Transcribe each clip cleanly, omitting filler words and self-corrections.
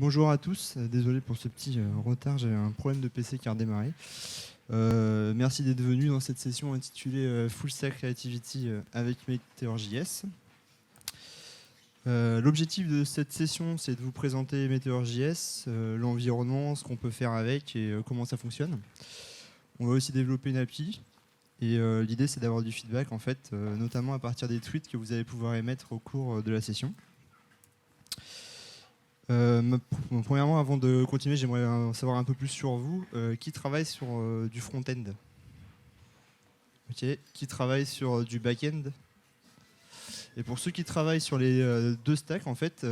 Bonjour à tous, désolé pour ce petit retard, j'avais un problème de PC qui a redémarré. Merci d'être venus dans cette session intitulée Full Stack Creativity avec Meteor.js. L'objectif de cette session, c'est de vous présenter Meteor.js, l'environnement, ce qu'on peut faire avec et comment ça fonctionne. On va aussi développer une API. Et l'idée, c'est d'avoir du feedback, en fait, notamment à partir des tweets que vous allez pouvoir émettre au cours de la session. Premièrement, avant de continuer, j'aimerais en savoir un peu plus sur vous. Qui travaille sur du front-end? Ok. Qui travaille sur du back-end? Et pour ceux qui travaillent sur les deux stacks, en fait,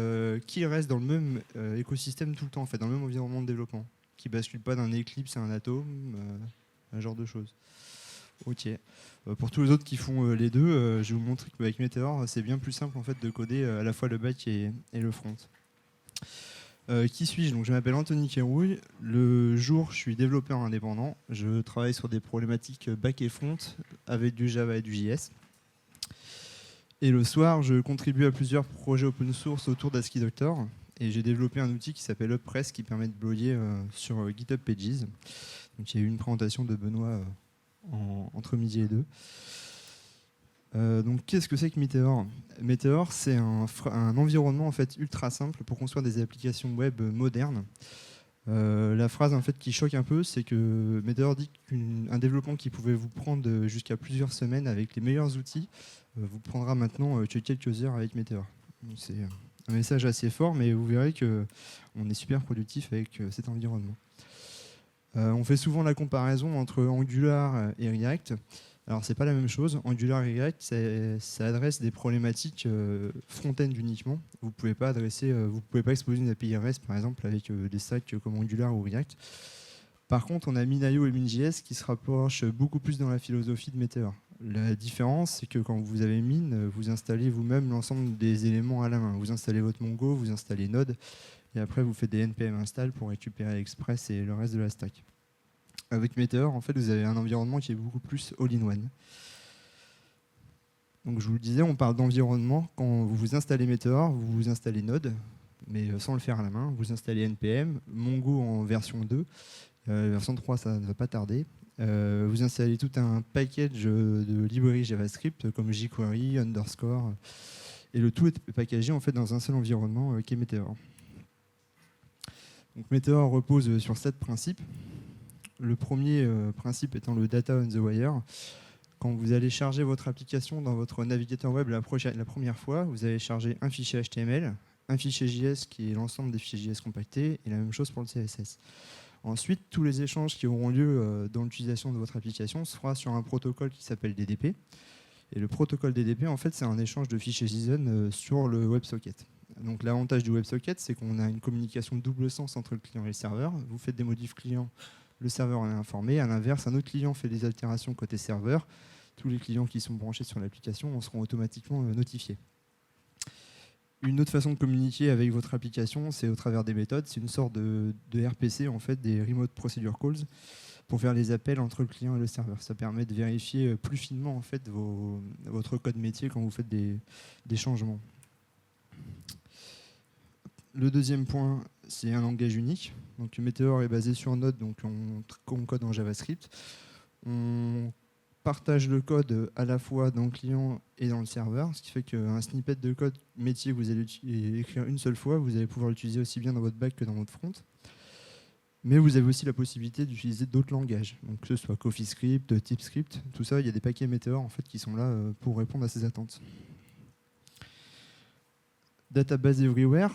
qui reste dans le même écosystème tout le temps, en fait, dans le même environnement de développement, qui bascule pas d'un Eclipse à un Atom, un genre de choses. Ok. Pour tous les autres qui font les deux, je vais vous montrer qu'avec Meteor, c'est bien plus simple en fait de coder à la fois le back et le front. Qui suis-je? Donc, je m'appelle Anthony Kérouille. Le jour, je suis développeur indépendant. Je travaille sur des problématiques back et front avec du Java et du JS. Et le soir, je contribue à plusieurs projets open source autour d'ASCII Doctor. Et j'ai développé un outil qui s'appelle UpPress qui permet de bloguer sur GitHub Pages. Donc, il y a eu une présentation de Benoît entre midi et deux. Donc, qu'est-ce que c'est que Meteor? Meteor, c'est un environnement en fait ultra simple pour construire des applications web modernes. La phrase en fait qui choque un peu, c'est que Meteor dit qu'un développement qui pouvait vous prendre jusqu'à plusieurs semaines avec les meilleurs outils vous prendra maintenant que quelques heures avec Meteor. C'est un message assez fort, mais vous verrez qu'on est super productif avec cet environnement. On fait souvent la comparaison entre Angular et React. Alors, c'est pas la même chose. Angular et React, ça adresse des problématiques front-end uniquement. Vous pouvez pas exposer une API REST, par exemple, avec des stacks comme Angular ou React. Par contre, on a Min.io et Min.js qui se rapprochent beaucoup plus dans la philosophie de Meteor. La différence, c'est que quand vous avez Min, vous installez vous-même l'ensemble des éléments à la main. Vous installez votre Mongo, vous installez Node, et après, vous faites des npm install pour récupérer Express et le reste de la stack. Avec Meteor, en fait, vous avez un environnement qui est beaucoup plus all-in-one. Donc, je vous le disais, on parle d'environnement. Quand vous installez Meteor, vous installez Node, mais sans le faire à la main. Vous installez npm, Mongo en version 2, version 3, ça ne va pas tarder. Vous installez tout un package de librairies JavaScript comme jQuery, Underscore, et le tout est packagé en fait dans un seul environnement qui est Meteor. Donc, Meteor repose sur 7 principes. Le premier principe étant le data on the wire. Quand vous allez charger votre application dans votre navigateur web la première fois, vous allez charger un fichier HTML, un fichier JS qui est l'ensemble des fichiers JS compactés, et la même chose pour le CSS. Ensuite, tous les échanges qui auront lieu dans l'utilisation de votre application se fera sur un protocole qui s'appelle DDP. Et le protocole DDP, en fait, c'est un échange de fichiers JSON sur le WebSocket. Donc l'avantage du WebSocket, c'est qu'on a une communication de double sens entre le client et le serveur. Vous faites des modifs clients, le serveur en est informé. À l'inverse, un autre client fait des altérations côté serveur. Tous les clients qui sont branchés sur l'application seront automatiquement notifiés. Une autre façon de communiquer avec votre application, c'est au travers des méthodes. C'est une sorte de RPC, en fait, des Remote Procedure Calls, pour faire les appels entre le client et le serveur. Ça permet de vérifier plus finement en fait, votre code métier quand vous faites des changements. Le deuxième point, c'est un langage unique. Donc, Meteor est basé sur Node, donc on code en JavaScript. On partage le code à la fois dans le client et dans le serveur, ce qui fait qu'un snippet de code métier que vous allez écrire une seule fois, vous allez pouvoir l'utiliser aussi bien dans votre back que dans votre front. Mais vous avez aussi la possibilité d'utiliser d'autres langages, donc que ce soit CoffeeScript, TypeScript, tout ça, il y a des paquets Meteor en fait, qui sont là pour répondre à ces attentes. Database Everywhere,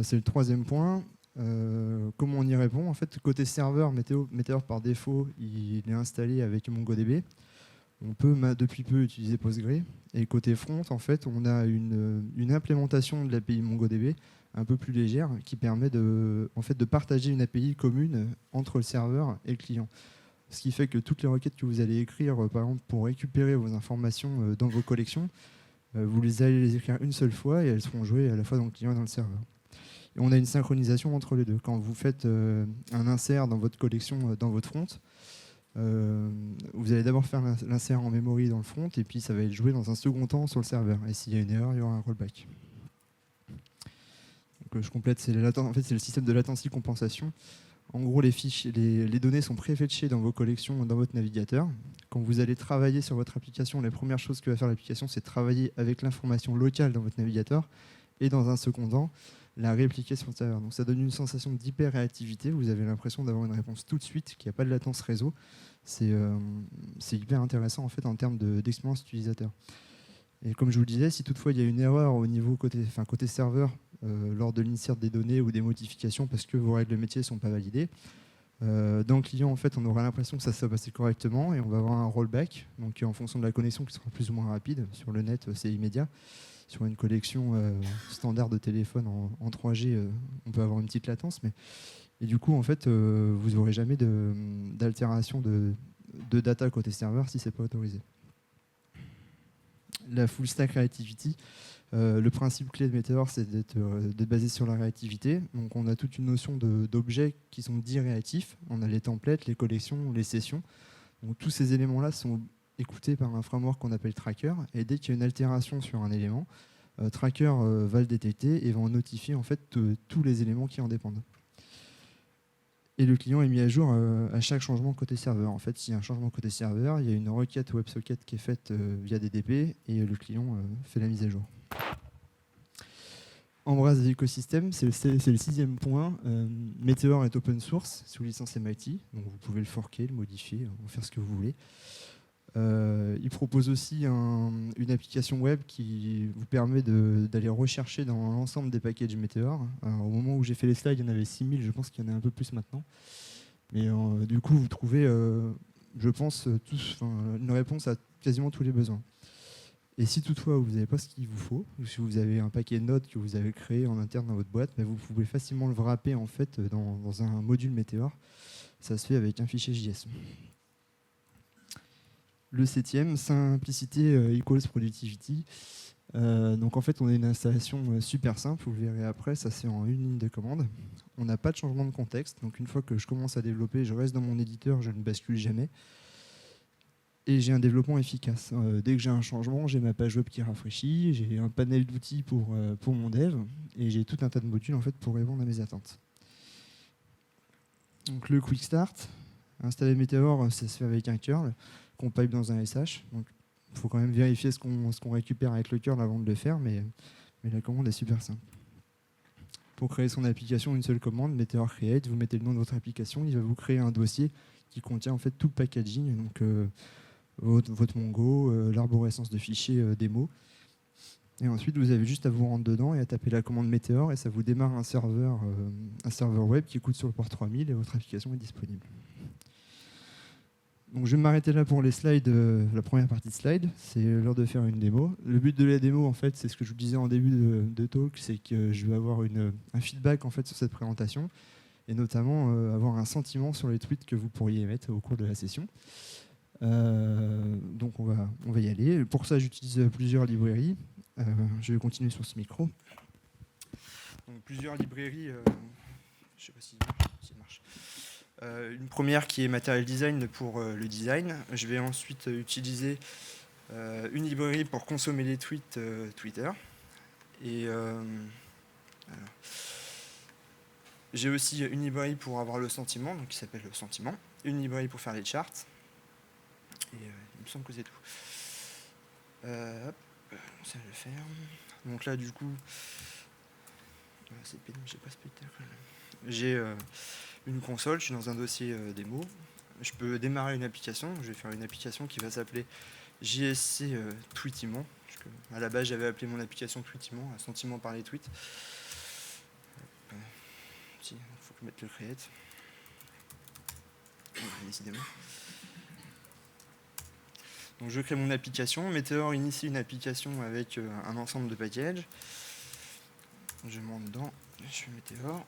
c'est le troisième point. Comment on y répond? En fait, côté serveur, Meteor par défaut, il est installé avec MongoDB. On peut depuis peu utiliser Postgre. Et côté front, en fait, on a une implémentation de l'API MongoDB un peu plus légère qui permet de partager une API commune entre le serveur et le client. Ce qui fait que toutes les requêtes que vous allez écrire, par exemple, pour récupérer vos informations dans vos collections, vous allez les écrire une seule fois et elles seront jouées à la fois dans le client et dans le serveur. Et on a une synchronisation entre les deux. Quand vous faites un insert dans votre collection, dans votre front, vous allez d'abord faire l'insert en memory dans le front et puis ça va être joué dans un second temps sur le serveur. Et s'il y a une erreur, il y aura un rollback. que je complète, c'est en fait, c'est le système de latency compensation. En gros, les données sont préfetchées dans vos collections, dans votre navigateur. Quand vous allez travailler sur votre application, les premières choses que va faire l'application, c'est travailler avec l'information locale dans votre navigateur et dans un second temps, la répliquer sur le serveur. Donc ça donne une sensation d'hyper-réactivité. Vous avez l'impression d'avoir une réponse tout de suite, qu'il n'y a pas de latence réseau. C'est hyper intéressant en fait en termes d'expérience utilisateur. Et comme je vous le disais, si toutefois il y a une erreur au niveau côté serveur lors de l'insert des données ou des modifications parce que vos règles de métier ne sont pas validées, dans le client, en fait, on aura l'impression que ça s'est passé correctement et on va avoir un rollback, donc en fonction de la connexion qui sera plus ou moins rapide. Sur le net, c'est immédiat. Sur une connexion standard de téléphone en 3G, on peut avoir une petite latence, et du coup, en fait, vous n'aurez jamais d'altération de data côté serveur si ce n'est pas autorisé. La full stack reactivity, le principe clé de Meteor, c'est d'être basé sur la réactivité. Donc on a toute une notion d'objets qui sont dits réactifs. On a les templates, les collections, les sessions. Donc tous ces éléments-là sont écoutés par un framework qu'on appelle Tracker. Et dès qu'il y a une altération sur un élément, Tracker va le détecter et va en notifier en fait tous les éléments qui en dépendent. Et le client est mis à jour à chaque changement côté serveur. En fait, s'il y a un changement côté serveur, il y a une requête WebSocket qui est faite via DDP et le client fait la mise à jour. Embrasse l'écosystème, c'est le 6e point. Meteor est open source sous licence MIT, donc vous pouvez le forker, le modifier, en faire ce que vous voulez. Il propose aussi une application web qui vous permet d'aller rechercher dans l'ensemble des packages Meteor. Alors, au moment où j'ai fait les slides, il y en avait 6000, je pense qu'il y en a un peu plus maintenant. Mais du coup, vous trouvez, je pense, une réponse à quasiment tous les besoins. Et si toutefois vous n'avez pas ce qu'il vous faut, ou si vous avez un paquet de notes que vous avez créé en interne dans votre boîte, vous pouvez facilement le wrapper en fait dans un module Meteor. Ça se fait avec un fichier JS. Le 7e, simplicité equals productivity. Donc en fait, on a une installation super simple, vous le verrez après, ça c'est en une ligne de commande. On n'a pas de changement de contexte, donc une fois que je commence à développer, je reste dans mon éditeur, je ne bascule jamais. Et j'ai un développement efficace. Dès que j'ai un changement, j'ai ma page web qui rafraîchit, j'ai un panel d'outils pour mon dev, et j'ai tout un tas de modules en fait, pour répondre à mes attentes. Donc le Quick Start, installer Meteor, ça se fait avec un curl qu'on pipe dans un SH. Donc il faut quand même vérifier ce qu'on récupère avec le curl avant de le faire, mais la commande est super simple. Pour créer son application, une seule commande, Meteor Create, vous mettez le nom de votre application, il va vous créer un dossier qui contient en fait tout le packaging, donc votre Mongo, l'arborescence de fichiers démo. Et ensuite, vous avez juste à vous rendre dedans et à taper la commande Meteor et ça vous démarre un serveur web qui coûte sur le port 3000 et votre application est disponible. Donc, je vais m'arrêter là pour les slides, la première partie de slide. C'est l'heure de faire une démo. Le but de la démo, en fait, c'est ce que je vous disais en début de talk, c'est que je vais avoir un feedback en fait, sur cette présentation et notamment avoir un sentiment sur les tweets que vous pourriez émettre au cours de la session. Donc on va y aller. Pour ça, j'utilise plusieurs librairies. Je vais continuer sur ce micro. Donc plusieurs librairies. Je ne sais pas si ça marche. Une première qui est Material Design pour le design. Je vais ensuite utiliser une librairie pour consommer les tweets Twitter. Et j'ai aussi une librairie pour avoir le sentiment, donc qui s'appelle le sentiment. Une librairie pour faire les charts. Et il me semble que c'est tout. Hop, ça je le faire. Donc là, du coup, c'est pénible, j'ai pas spectacle. J'ai une console, je suis dans un dossier démo. Je peux démarrer une application. Je vais faire une application qui va s'appeler JSC Tweetimon. À la base, j'avais appelé mon application Tweetimon, un sentiment par les tweets. Il faut que je mette le create. Décidément. Donc je crée mon application. Meteor initie une application avec un ensemble de packages. Je monte dedans. Je fais Meteor.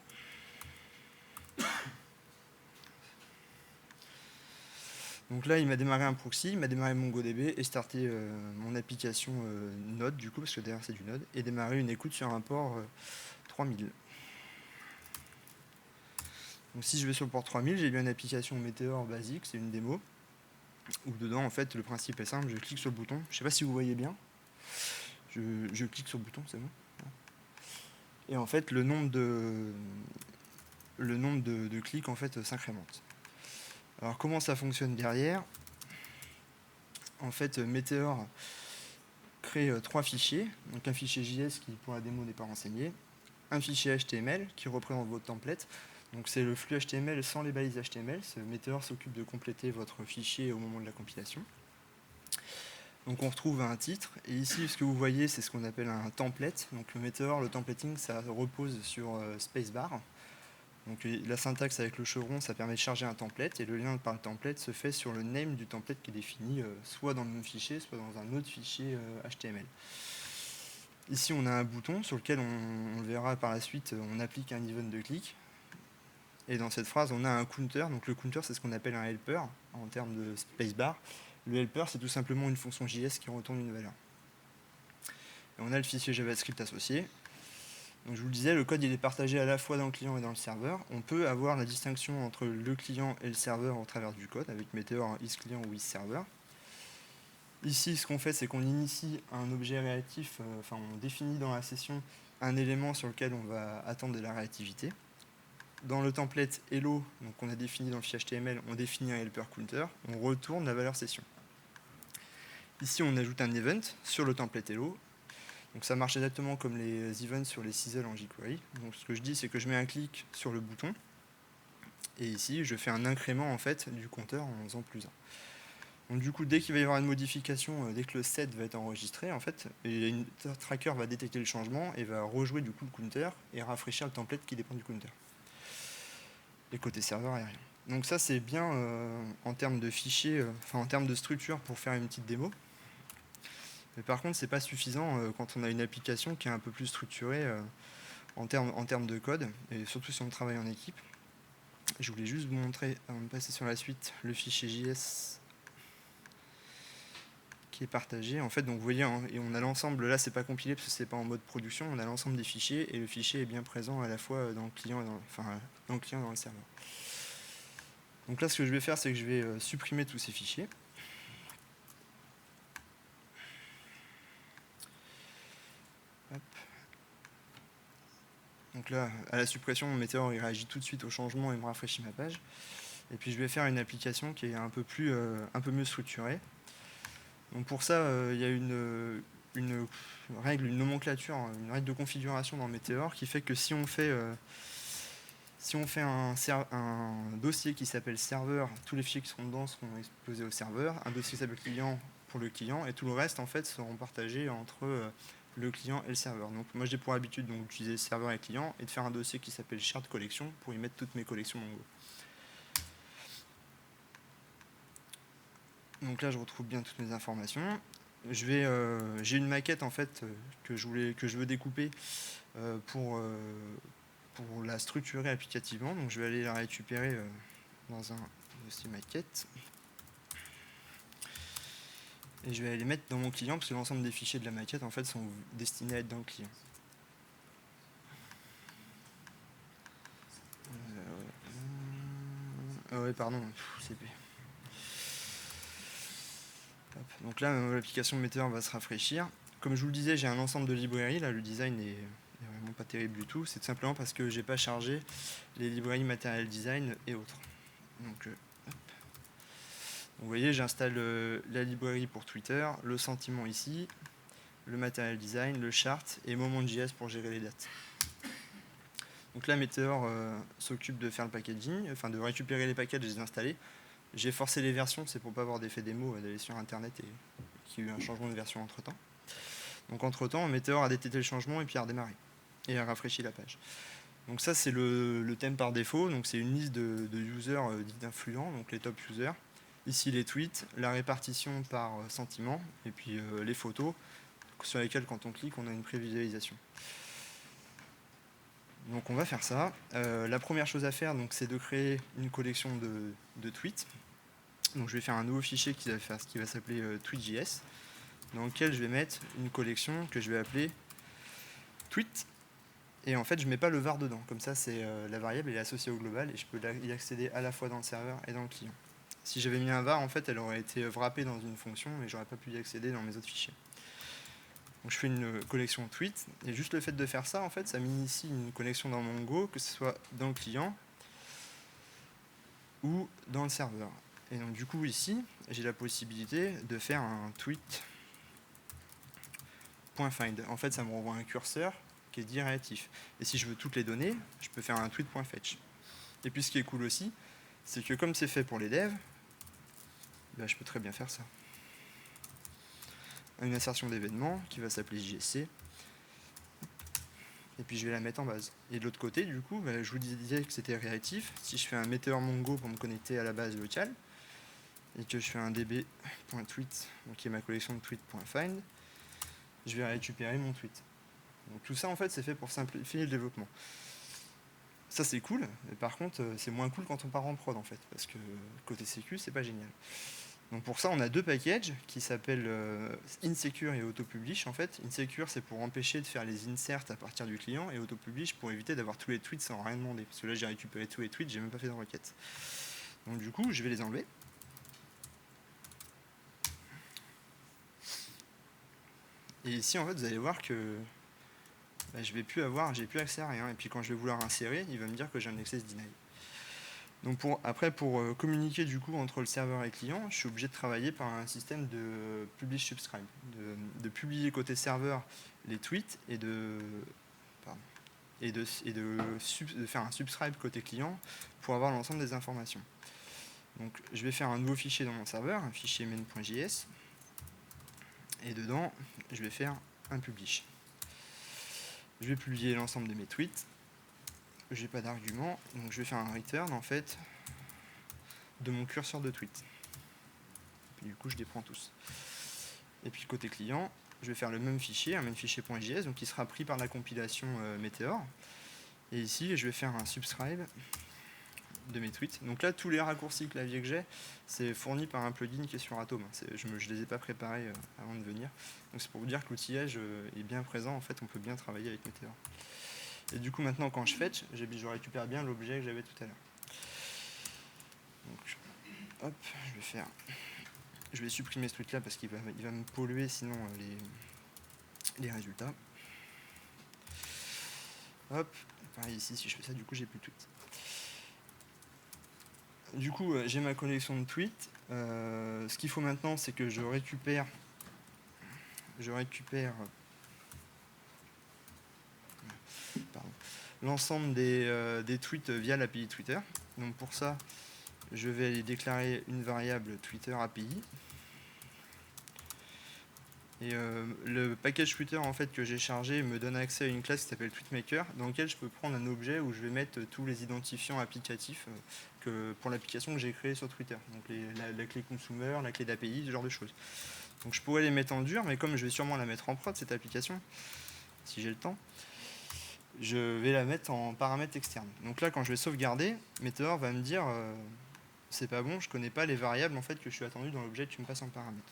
Donc là, il m'a démarré un proxy, il m'a démarré MongoDB et starté mon application Node, du coup, parce que derrière c'est du Node, et démarré une écoute sur un port 3000. Donc si je vais sur le port 3000, j'ai bien une application Meteor basique, c'est une démo, où dedans, en fait, le principe est simple, je clique sur le bouton. Je ne sais pas si vous voyez bien. Je clique sur le bouton, c'est bon. Et en fait, le nombre de clics en fait, s'incrémente. Alors comment ça fonctionne derrière? En fait, Meteor crée 3 fichiers. Donc un fichier JS qui, pour la démo, n'est pas renseigné. Un fichier HTML qui représente votre template. Donc c'est le flux HTML sans les balises HTML. Ce Meteor s'occupe de compléter votre fichier au moment de la compilation. Donc on retrouve un titre. Et ici, ce que vous voyez, c'est ce qu'on appelle un template. Donc le Meteor, le templating, ça repose sur spacebar. Donc la syntaxe avec le chevron, ça permet de charger un template, et le lien par le template se fait sur le name du template qui est défini soit dans le même fichier, soit dans un autre fichier HTML. Ici, on a un bouton sur lequel on le verra par la suite, on applique un event de clic. Et dans cette phrase, on a un counter. Donc le counter, c'est ce qu'on appelle un helper en termes de spacebar. Le helper, c'est tout simplement une fonction JS qui retourne une valeur. Et on a le fichier JavaScript associé. Donc je vous le disais, le code il est partagé à la fois dans le client et dans le serveur. On peut avoir la distinction entre le client et le serveur au travers du code, avec Meteor isClient ou isServer. Ici, ce qu'on fait, c'est qu'on initie un objet réactif, on définit dans la session un élément sur lequel on va attendre de la réactivité. Dans le template hello, donc on a défini dans le fichier HTML, on définit un helper counter, on retourne la valeur session. Ici, on ajoute un event sur le template hello. Donc ça marche exactement comme les events sur les Sizzle en jQuery. Donc ce que je dis, c'est que je mets un clic sur le bouton, et ici, je fais un incrément en fait, du compteur en faisant +1. Donc du coup, dès qu'il va y avoir une modification, dès que le set va être enregistré, en fait, et une tracker va détecter le changement et va rejouer du coup le counter et rafraîchir le template qui dépend du counter. Et côté serveur, il n'y a rien. Donc ça, c'est bien en termes de fichiers, en termes de structure pour faire une petite démo. Mais par contre, c'est pas suffisant quand on a une application qui est un peu plus structurée en termes de code, et surtout si on travaille en équipe. Je voulais juste vous montrer, avant de passer sur la suite, le fichier JS qui est partagé. En fait, donc vous voyez, et on a l'ensemble, là c'est pas compilé parce que c'est pas en mode production, on a l'ensemble des fichiers, et le fichier est bien présent à la fois dans le client et dans le client et dans le serveur. Donc là, ce que je vais faire, c'est que je vais supprimer tous ces fichiers. Hop. Donc là, à la suppression, mon Meteor il réagit tout de suite au changement et me rafraîchit ma page. Et puis je vais faire une application qui est un peu mieux structurée. Donc pour ça, il y a une règle, une nomenclature, une règle de configuration dans Meteor qui fait que si on fait un dossier qui s'appelle serveur, tous les fichiers qui seront dedans seront exposés au serveur, un dossier qui s'appelle client pour le client, et tout le reste en fait seront partagés entre le client et le serveur. Donc moi j'ai pour habitude d'utiliser serveur et client et de faire un dossier qui s'appelle shared collection pour y mettre toutes mes collections Mongo. Donc là je retrouve bien toutes mes informations. J'ai une maquette en fait que je veux découper pour la structurer applicativement. Donc je vais aller la récupérer dans un dossier maquette. Et je vais aller les mettre dans mon client parce que l'ensemble des fichiers de la maquette en fait sont destinés à être dans le client. Ouais, pardon, CP. Donc là, l'application Meteor va se rafraîchir. Comme je vous le disais, j'ai un ensemble de librairies. Là, le design est vraiment pas terrible du tout. C'est simplement parce que j'ai pas chargé les librairies Material Design et autres. Donc, vous voyez, j'installe la librairie pour Twitter, le sentiment ici, le Material Design, le chart et Moment.js pour gérer les dates. Donc là, Meteor s'occupe de faire le packaging, de récupérer les packages et les installer. J'ai forcé les versions, c'est pour pas avoir d'effet démo, d'aller sur internet et qu'il y ait eu un changement de version entre temps. Donc entre temps, Meteor a détecté le changement et puis a redémarré et a rafraîchi la page. Donc ça c'est le thème par défaut, donc c'est une liste de users dits d'influents, donc les top users. Ici les tweets, la répartition par sentiment et puis les photos sur lesquelles quand on clique on a une prévisualisation. Donc on va faire ça. La première chose à faire, c'est de créer une collection de tweets. Donc je vais faire un nouveau fichier qui va s'appeler tweet.js, dans lequel je vais mettre une collection que je vais appeler tweet. Et en fait, je ne mets pas le var dedans. Comme ça, la variable elle est associée au global et je peux y accéder à la fois dans le serveur et dans le client. Si j'avais mis un var, en fait, elle aurait été wrappée dans une fonction et j'aurais pas pu y accéder dans mes autres fichiers. Donc je fais une collection tweet, et juste le fait de faire ça, en fait, ça m'initie une connexion dans Mongo, que ce soit dans le client ou dans le serveur. Et donc du coup ici, j'ai la possibilité de faire un tweet.find. En fait, ça me renvoie un curseur qui est dit réactif. Et si je veux toutes les données, je peux faire un tweet.fetch. Et puis ce qui est cool aussi, c'est que comme c'est fait pour les devs, ben, je peux très bien faire ça. Une insertion d'événement qui va s'appeler JSC. Et puis je vais la mettre en base. Et de l'autre côté, du coup, ben, je vous disais que c'était réactif. Si je fais un Meteor Mongo pour me connecter à la base locale, et que je fais un db.tweet, qui est ma collection de tweet.find, je vais récupérer mon tweet. Donc tout ça, en fait, c'est fait pour simplifier le développement. Ça, c'est cool, mais par contre, c'est moins cool quand on part en prod, en fait, parce que côté sécu, c'est pas génial. Donc pour ça, on a deux packages qui s'appellent Insecure et Autopublish. En fait, Insecure, c'est pour empêcher de faire les inserts à partir du client, et Autopublish pour éviter d'avoir tous les tweets sans rien demander. Parce que là, j'ai récupéré tous les tweets, j'ai même pas fait de requête. Donc du coup, je vais les enlever. Et ici, en fait, vous allez voir que bah, j'ai plus accès à rien. Et puis quand je vais vouloir insérer, il va me dire que j'ai un access deny. Donc après, pour communiquer du coup entre le serveur et le client, je suis obligé de travailler par un système de publish subscribe, de publier côté serveur les tweets et de faire un subscribe côté client pour avoir l'ensemble des informations. Donc je vais faire un nouveau fichier dans mon serveur, un fichier main.js, et dedans je vais faire un publish. Je vais publier l'ensemble de mes tweets. J'ai pas d'argument, donc je vais faire un return en fait de mon curseur de tweet. Puis du coup je les prends tous. Et puis côté client, je vais faire le même fichier, un même fichier.js, donc qui sera pris par la compilation Meteor. Et ici je vais faire un subscribe de mes tweets. Donc là tous les raccourcis clavier que j'ai, c'est fourni par un plugin qui est sur Atom. Je ne les ai pas préparés avant de venir. Donc c'est pour vous dire que l'outillage est bien présent, en fait on peut bien travailler avec Meteor. Et du coup, maintenant, quand je fetch, je récupère bien l'objet que j'avais tout à l'heure. Donc, hop, je vais supprimer ce truc-là parce qu'il va me polluer sinon les résultats. Hop, pareil ici, si je fais ça, du coup, j'ai plus de tweets. Du coup, j'ai ma collection de tweets. Ce qu'il faut maintenant, c'est que je récupère l'ensemble des tweets via l'API Twitter. Donc pour ça, je vais aller déclarer une variable Twitter API. Et le package Twitter en fait, que j'ai chargé me donne accès à une classe qui s'appelle TweetMaker, dans laquelle je peux prendre un objet où je vais mettre tous les identifiants applicatifs pour l'application que j'ai créée sur Twitter. Donc la clé consumer, la clé d'API, ce genre de choses. Donc je pourrais les mettre en dur, mais comme je vais sûrement la mettre en prod, cette application, si j'ai le temps, je vais la mettre en paramètres externes. Donc là, quand je vais sauvegarder, Meteor va me dire c'est pas bon, je connais pas les variables en fait que je suis attendu dans l'objet que tu me passes en paramètres.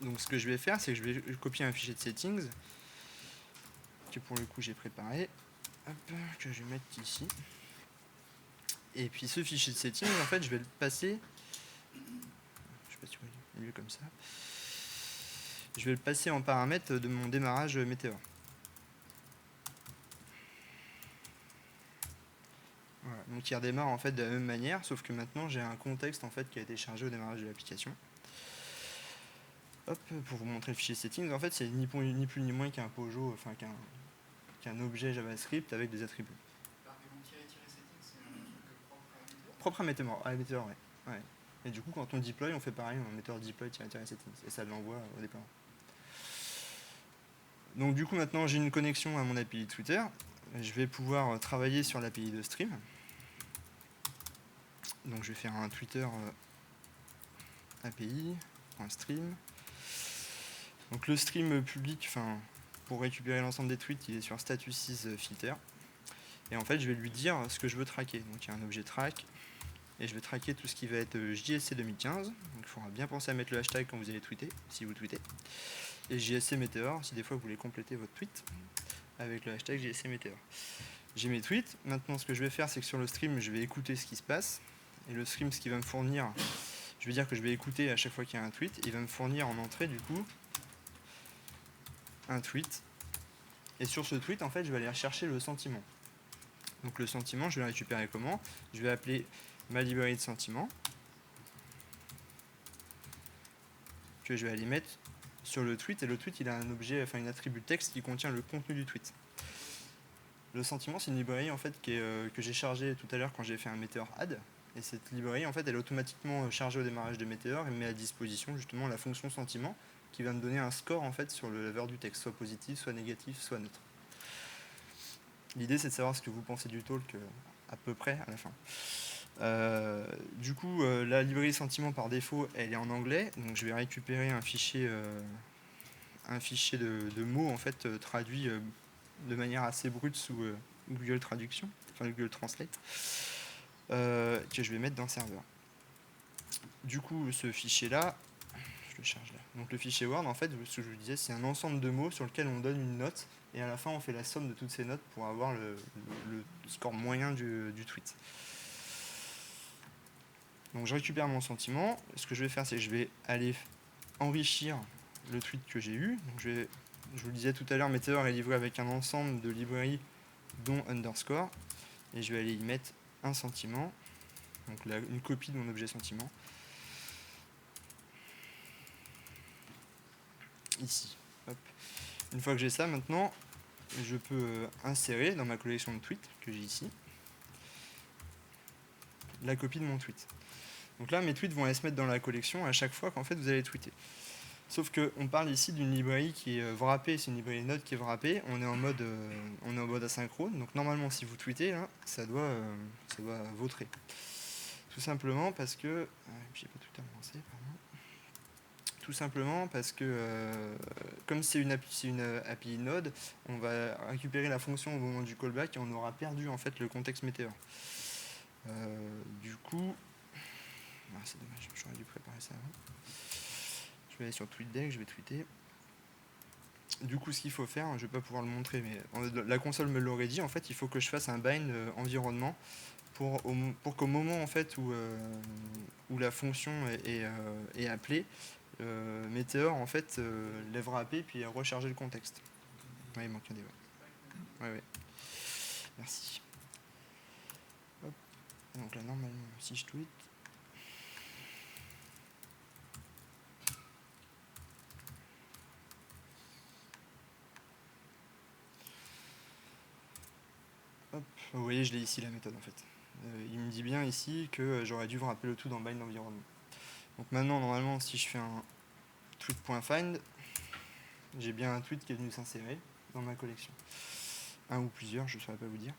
Donc ce que je vais faire, c'est que je vais copier un fichier de settings que pour le coup j'ai préparé, hop, que je vais mettre ici. Et puis ce fichier de settings, en fait, je vais le passer. Je sais pas si vous voyez mieux comme ça. Je vais le passer en paramètre de mon démarrage Meteor. Voilà. Donc il redémarre en fait de la même manière, sauf que maintenant j'ai un contexte en fait qui a été chargé au démarrage de l'application. Hop, pour vous montrer le fichier settings, en fait c'est ni plus ni moins qu'un POJO, enfin qu'un objet JavaScript avec des attributs. Propre à Meteor, ouais. Et du coup quand on deploy, on fait pareil, on Meteor deploy-settings et ça l'envoie au départ. Donc du coup maintenant j'ai une connexion à mon API Twitter. Je vais pouvoir travailler sur l'API de stream. Donc je vais faire un Twitter API.stream. Donc le stream public, pour récupérer l'ensemble des tweets, il est sur status filter. Et en fait je vais lui dire ce que je veux traquer. Donc il y a un objet track. Et je vais traquer tout ce qui va être JSC 2015. Donc il faudra bien penser à mettre le hashtag quand vous allez tweeter, si vous tweetez. Et JSC Meteor, si des fois vous voulez compléter votre tweet avec le hashtag JSC Meteor. J'ai mes tweets. Maintenant, ce que je vais faire, c'est que sur le stream, je vais écouter ce qui se passe. Et le stream, ce qu'il va me fournir, je vais dire que je vais écouter à chaque fois qu'il y a un tweet. Il va me fournir en entrée, du coup, un tweet. Et sur ce tweet, en fait, je vais aller rechercher le sentiment. Donc le sentiment, je vais le récupérer comment? Je vais appeler ma librairie de sentiments, que je vais aller mettre sur le tweet. Et le tweet, il a un objet, enfin une attribut texte qui contient le contenu du tweet. Le sentiment, c'est une librairie en fait que j'ai chargée tout à l'heure quand j'ai fait un Meteor add. Et cette librairie, en fait, elle est automatiquement chargée au démarrage de Meteor et met à disposition justement la fonction sentiment qui va me donner un score en fait sur le valeur du texte, soit positif, soit négatif, soit neutre. L'idée, c'est de savoir ce que vous pensez du talk à peu près à la fin. Du coup, la librairie sentiment par défaut, elle est en anglais, donc je vais récupérer un fichier de mots en fait traduit de manière assez brute sous Google Traduction, enfin Google Translate, que je vais mettre dans le serveur. Du coup, ce fichier-là, je le charge là. Donc le fichier Word, en fait, ce que je vous disais, c'est un ensemble de mots sur lequel on donne une note, et à la fin, on fait la somme de toutes ces notes pour avoir le score moyen du tweet. Donc je récupère mon sentiment. Ce que je vais faire, c'est que je vais aller enrichir le tweet que j'ai eu. Donc je vous le disais tout à l'heure, Meteor est livré avec un ensemble de librairies dont underscore. Et je vais aller y mettre un sentiment. Donc là, une copie de mon objet sentiment. Ici. Hop. Une fois que j'ai ça, maintenant, je peux insérer dans ma collection de tweets que j'ai ici la copie de mon tweet. Donc là, mes tweets vont aller se mettre dans la collection à chaque fois qu'en fait vous allez tweeter. Sauf qu'on parle ici d'une librairie qui est wrappée, c'est une librairie Node qui est wrappée, on est en mode asynchrone, donc normalement si vous tweetez, là, ça doit vautrer. Tout simplement parce que... j'ai pas tout avancé, pardon. Tout simplement parce que comme c'est une API Node, on va récupérer la fonction au moment du callback et on aura perdu en fait le contexte Meteor. Du coup... c'est dommage, j'aurais dû préparer ça avant. Je vais aller sur TweetDeck, je vais tweeter. Du coup, ce qu'il faut faire, je ne vais pas pouvoir le montrer, mais la console me l'aurait dit, en fait, il faut que je fasse un bind environnement pour qu'au moment en fait, où la fonction est appelée, Meteor en fait, lève wrapper puis recharger le contexte. Ouais, il manque un des ouais. Merci. Hop. Donc là, normalement, si je tweet, hop, vous voyez, je l'ai ici la méthode en fait. Il me dit bien ici que j'aurais dû rappeler le tout dans bind environnement. Donc maintenant, normalement, si je fais un tweet.find, j'ai bien un tweet qui est venu s'insérer dans ma collection. Un ou plusieurs, je ne saurais pas vous dire.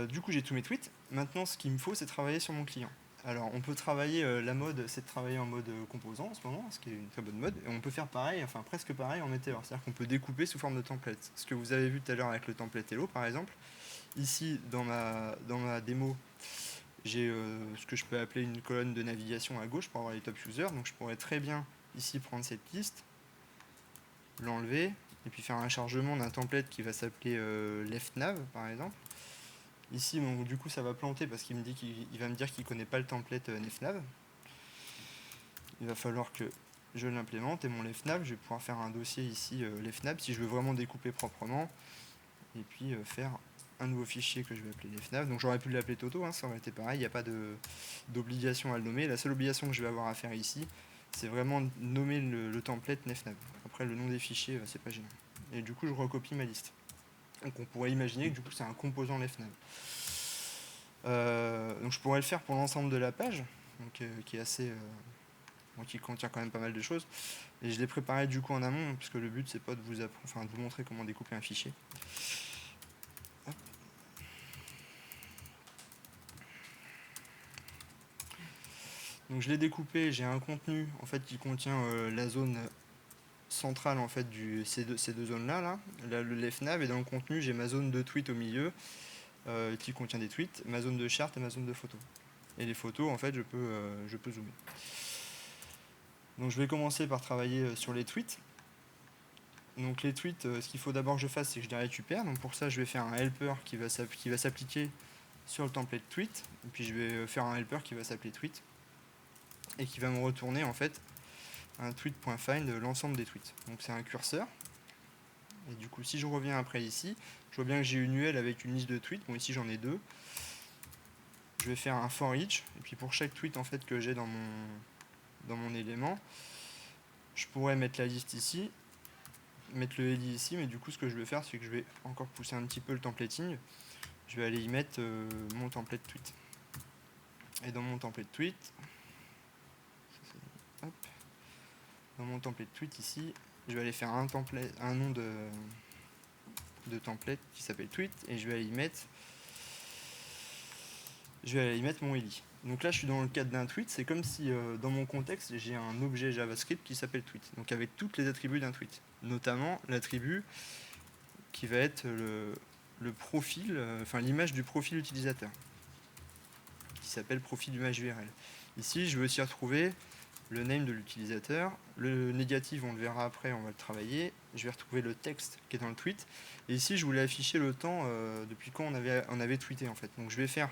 Du coup, j'ai tous mes tweets. Maintenant, ce qu'il me faut, c'est travailler sur mon client. Alors, on peut travailler, la mode, c'est de travailler en mode composant en ce moment, ce qui est une très bonne mode. Et on peut faire pareil, enfin presque pareil en Meteor. C'est-à-dire qu'on peut découper sous forme de template. Ce que vous avez vu tout à l'heure avec le template Hello, par exemple. Ici, dans ma démo, j'ai ce que je peux appeler une colonne de navigation à gauche pour avoir les top users. Donc, je pourrais très bien ici prendre cette liste, l'enlever, et puis faire un chargement d'un template qui va s'appeler leftNav, par exemple. Ici, bon, du coup, ça va planter parce qu'il va me dire qu'il ne connaît pas le template leftNav. Il va falloir que je l'implémente et mon leftNav, je vais pouvoir faire un dossier ici leftNav si je veux vraiment découper proprement et puis faire un nouveau fichier que je vais appeler leftNav. Donc j'aurais pu l'appeler Toto, hein, ça aurait été pareil, il n'y a pas d'obligation à le nommer. La seule obligation que je vais avoir à faire ici, c'est vraiment nommer le template leftNav. Après, le nom des fichiers, c'est pas gênant. Et du coup, je recopie ma liste. Donc on pourrait imaginer que du coup, c'est un composant leftNav. Donc je pourrais le faire pour l'ensemble de la page, donc, qui est assez, qui contient quand même pas mal de choses. Et je l'ai préparé du coup en amont, puisque le but c'est pas de vous montrer comment découper un fichier. Hop. Donc je l'ai découpé, j'ai un contenu en fait qui contient la zone centrale en fait ces deux zones là, le leftNav, et dans le contenu j'ai ma zone de tweet au milieu qui contient des tweets, ma zone de chart et ma zone de photos. Et les photos, en fait, je peux zoomer. Donc je vais commencer par travailler sur les tweets. Donc les tweets, ce qu'il faut d'abord que je fasse, c'est que je les récupère. Donc pour ça, je vais faire un helper qui va s'appliquer sur le template tweet. Et puis je vais faire un helper qui va s'appeler tweet et qui va me retourner en fait un tweet.find l'ensemble des tweets. Donc c'est un curseur. Et du coup, si je reviens après ici, je vois bien que j'ai une UL avec une liste de tweets. Bon, ici j'en ai 2. Je vais faire un for each. Et puis pour chaque tweet en fait que j'ai dans mon élément, je pourrais mettre la liste ici, mettre le LI ici, mais du coup ce que je vais faire, c'est que je vais encore pousser un petit peu le templating. Je vais aller y mettre mon template tweet. Et dans mon template tweet, hop, dans mon template tweet ici, je vais aller faire un nom de template qui s'appelle tweet, et je vais aller y mettre mon LI. Donc là, je suis dans le cadre d'un tweet. C'est comme si, dans mon contexte, j'ai un objet JavaScript qui s'appelle tweet. Donc avec tous les attributs d'un tweet. Notamment l'attribut qui va être le profil, enfin l'image du profil utilisateur, qui s'appelle profil image URL. Ici, je vais aussi retrouver le name de l'utilisateur. Le négatif, on le verra après, on va le travailler. Je vais retrouver le texte qui est dans le tweet. Et ici, je voulais afficher le temps depuis quand on avait tweeté en fait. Donc je vais faire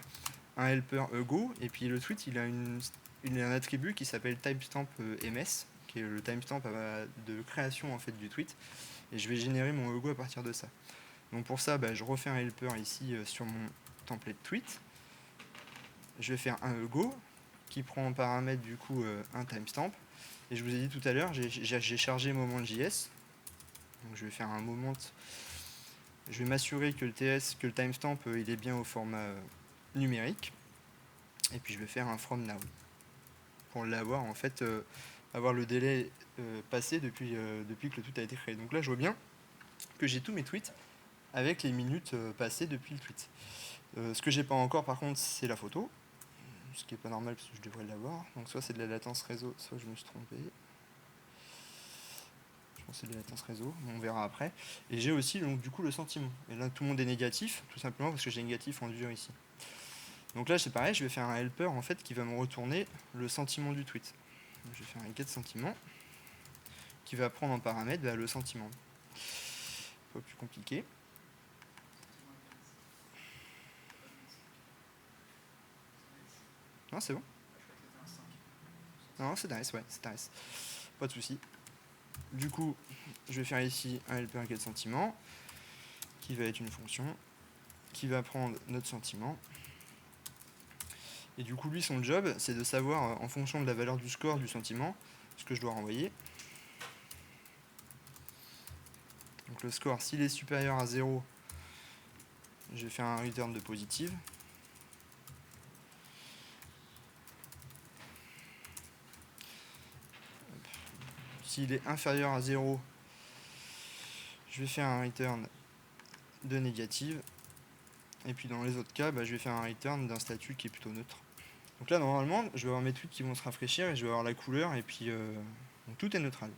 un helper go, et puis le tweet il a un attribut qui s'appelle timestamp ms, qui est le timestamp de création en fait du tweet, et je vais générer mon ego à partir de ça. Donc pour ça, je refais un helper ici sur mon template tweet. Je vais faire un ego qui prend en paramètre du coup un timestamp, et je vous ai dit tout à l'heure, j'ai chargé moment.js. Donc je vais faire un moment, je vais m'assurer que le timestamp il est bien au format numérique, et puis je vais faire un from now pour l'avoir en fait, avoir le délai passé depuis que le tweet a été créé. Donc là je vois bien que j'ai tous mes tweets avec les minutes passées depuis le tweet. Ce que j'ai pas encore par contre, c'est la photo, ce qui est pas normal parce que je devrais l'avoir. Donc soit c'est de la latence réseau, soit je me suis trompé. Je pense que c'est de la latence réseau, on verra après. Et j'ai aussi donc du coup le sentiment. Et là tout le monde est négatif, tout simplement parce que j'ai négatif en dur ici. Donc là c'est pareil, je vais faire un helper en fait qui va me retourner le sentiment du tweet. Donc, je vais faire un get sentiment qui va prendre en paramètre le sentiment. Pas plus compliqué. Non, c'est bon. Non, c'est nice, ouais, c'est nice. Pas de souci. Du coup, je vais faire ici un helper get sentiment qui va être une fonction qui va prendre notre sentiment. Et du coup, lui, son job, c'est de savoir, en fonction de la valeur du score du sentiment, ce que je dois renvoyer. Donc le score, s'il est supérieur à 0, je vais faire un return de positive. S'il est inférieur à 0, je vais faire un return de négative. Et puis dans les autres cas, je vais faire un return d'un statut qui est plutôt neutre. Donc là, normalement, je vais avoir mes tweets qui vont se rafraîchir et je vais avoir la couleur, et puis donc tout est neutral.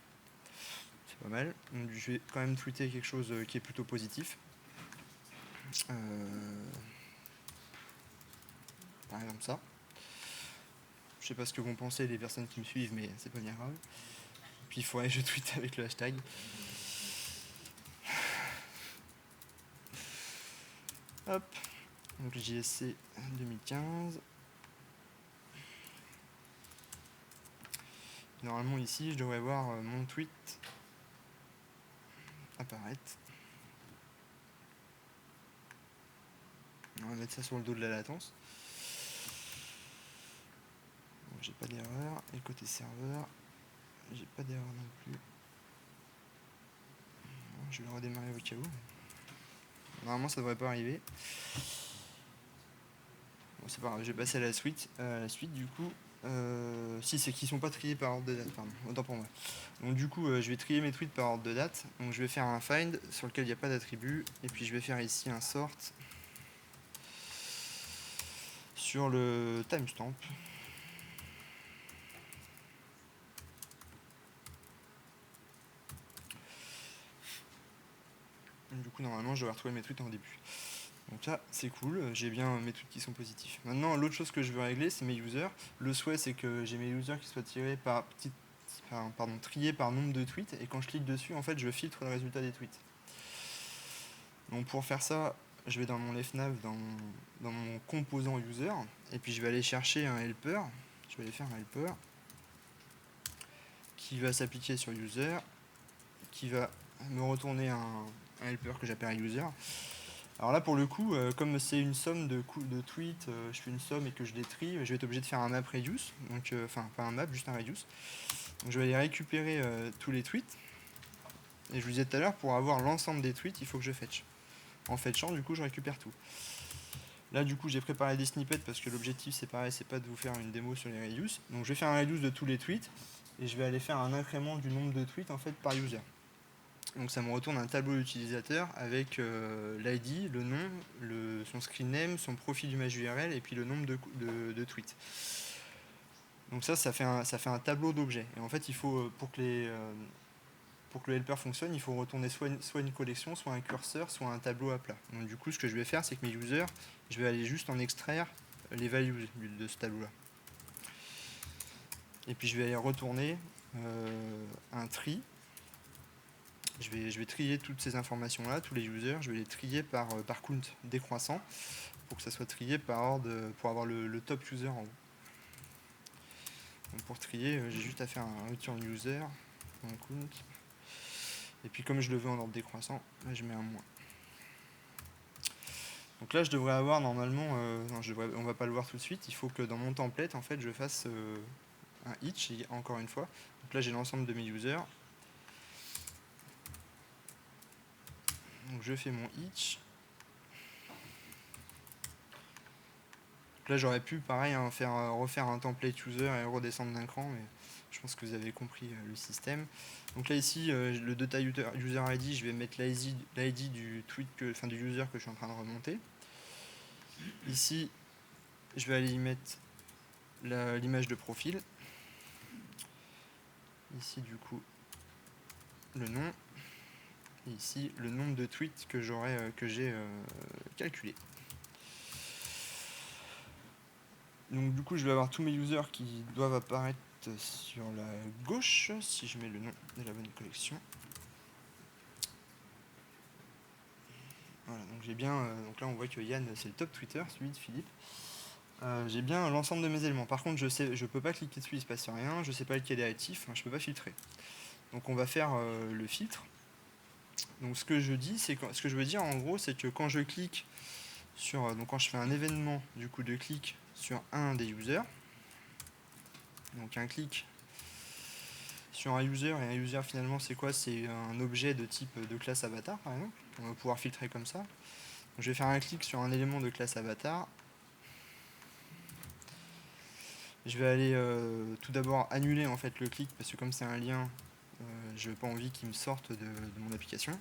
C'est pas mal. Donc je vais quand même tweeter quelque chose qui est plutôt positif. Par exemple ça. Je sais pas ce que vont penser les personnes qui me suivent, mais c'est pas bien grave. Puis il faudrait que je tweete avec le hashtag. Hop. Donc JSC 2015. Normalement ici, je devrais voir mon tweet apparaître. On va mettre ça sur le dos de la latence. Bon, j'ai pas d'erreur. Et côté serveur, j'ai pas d'erreur non plus. Je vais le redémarrer au cas où. Normalement, ça devrait pas arriver. Bon, c'est pas grave, je vais passer à la suite. Du coup, si c'est qu'ils sont pas triés par ordre de date, pardon, autant pour moi. Donc du coup, je vais trier mes tweets par ordre de date. Donc je vais faire un find sur lequel il n'y a pas d'attribut, et puis je vais faire ici un sort sur le timestamp. Du coup, normalement, je vais retrouver mes tweets en début. Donc là, c'est cool, j'ai bien mes tweets qui sont positifs. Maintenant, l'autre chose que je veux régler, c'est mes users. Le souhait, c'est que j'ai mes users qui soient triés par nombre de tweets, et quand je clique dessus, en fait, je filtre le résultat des tweets. Donc pour faire ça, je vais dans mon left-nav, dans mon composant user, et puis je vais aller chercher un helper. Je vais aller faire un helper qui va s'appliquer sur user, qui va me retourner un helper que j'appelle user. Alors là pour le coup, comme c'est une somme de tweets, je fais une somme et que je les trie, je vais être obligé de faire un map reduce, donc enfin pas un map, juste un reduce. Donc je vais aller récupérer tous les tweets. Et je vous disais tout à l'heure, pour avoir l'ensemble des tweets, il faut que je fetch. En fetchant, du coup, je récupère tout. Là, du coup, j'ai préparé des snippets parce que l'objectif, c'est pareil, c'est pas de vous faire une démo sur les reduce. Donc je vais faire un reduce de tous les tweets et je vais aller faire un incrément du nombre de tweets en fait par user. Donc ça me retourne un tableau d'utilisateur avec l'ID, le nom, son screen name, son profil d'image URL et puis le nombre de tweets. Donc ça fait un tableau d'objets. Et en fait, il faut, pour que le helper fonctionne, il faut retourner soit une collection, soit un curseur, soit un tableau à plat. Donc du coup, ce que je vais faire, c'est que mes users, je vais aller juste en extraire les values de ce tableau-là. Et puis je vais aller retourner un tri. Je vais trier toutes ces informations-là, tous les users, je vais les trier par count décroissant pour que ça soit trié par ordre, pour avoir le top user en haut. Donc pour trier, j'ai juste à faire un return user, un count. Et puis comme je le veux en ordre décroissant, là, je mets un moins. Donc là je devrais avoir normalement, non, on va pas le voir tout de suite, il faut que dans mon template en fait je fasse un each encore une fois. Donc là j'ai l'ensemble de mes users. Donc je fais mon each. Donc là j'aurais pu pareil refaire un template user et redescendre d'un cran, mais je pense que vous avez compris le système. Donc là ici le data user ID, je vais mettre l'ID du tweet du user que je suis en train de remonter. Ici je vais aller y mettre l'image de profil. Ici du coup le nom. Et ici le nombre de tweets que j'ai calculé. Donc du coup je vais avoir tous mes users qui doivent apparaître sur la gauche si je mets le nom de la bonne collection. Voilà, donc j'ai bien. Donc là on voit que Yann c'est le top Twitter, celui de Philippe. J'ai bien l'ensemble de mes éléments. Par contre je peux pas cliquer dessus, il se passe rien, je sais pas lequel est actif, je peux pas filtrer. Donc on va faire le filtre. Donc ce que je veux dire en gros c'est que quand je clique sur. Donc quand je fais un événement du coup de clic sur un des users, donc un clic sur un user, et un user finalement c'est quoi? C'est un objet de type de classe avatar par exemple. On va pouvoir filtrer comme ça. Donc, je vais faire un clic sur un élément de classe avatar. Je vais aller tout d'abord annuler en fait le clic parce que comme c'est un lien, je n'ai pas envie qu'il me sorte de mon application.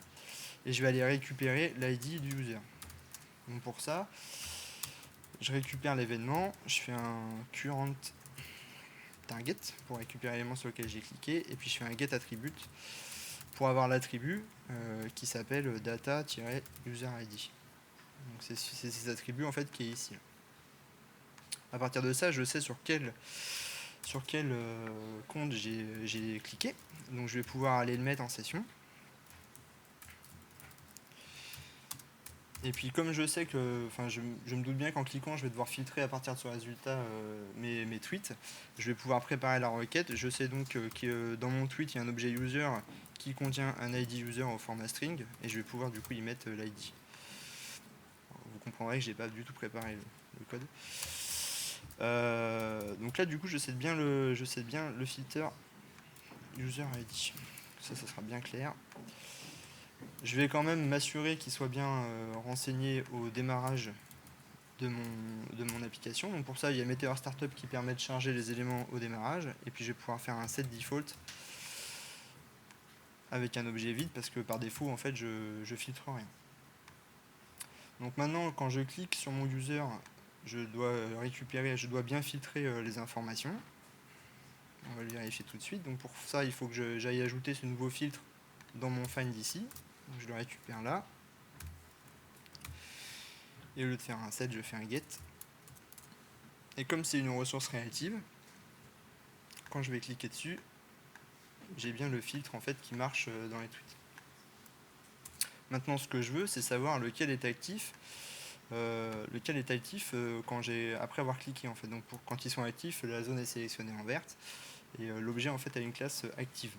Et je vais aller récupérer l'ID du user. Donc pour ça, je récupère l'événement, je fais un current target pour récupérer l'élément sur lequel j'ai cliqué, et puis je fais un get attribute pour avoir l'attribut qui s'appelle data-user ID. Donc c'est cet attribut en fait qui est ici. À partir de ça, je sais sur quel compte j'ai cliqué. Donc je vais pouvoir aller le mettre en session. Et puis comme je sais que, je me doute bien qu'en cliquant, je vais devoir filtrer à partir de ce résultat mes tweets, je vais pouvoir préparer la requête. Je sais donc que dans mon tweet, il y a un objet user qui contient un ID user au format string, et je vais pouvoir du coup y mettre l'ID. Vous comprendrez que j'ai pas du tout préparé le code. Donc là du coup je sais bien le filter user ID. Ça sera bien clair. Je vais quand même m'assurer qu'il soit bien renseigné au démarrage de mon application. Donc pour ça il y a Meteor Startup qui permet de charger les éléments au démarrage, et puis je vais pouvoir faire un set default avec un objet vide parce que par défaut en fait je filtre rien. Donc maintenant quand je clique sur mon user, je dois bien filtrer les informations. On va le vérifier tout de suite. Donc pour ça, il faut que j'aille ajouter ce nouveau filtre dans mon find ici. Donc je le récupère là. Et au lieu de faire un set, je fais un get. Et comme c'est une ressource relative, quand je vais cliquer dessus, j'ai bien le filtre en fait qui marche dans les tweets. Maintenant, ce que je veux, c'est savoir lequel est actif. Après avoir cliqué en fait. Donc quand ils sont actifs, la zone est sélectionnée en verte. Et l'objet en fait a une classe active.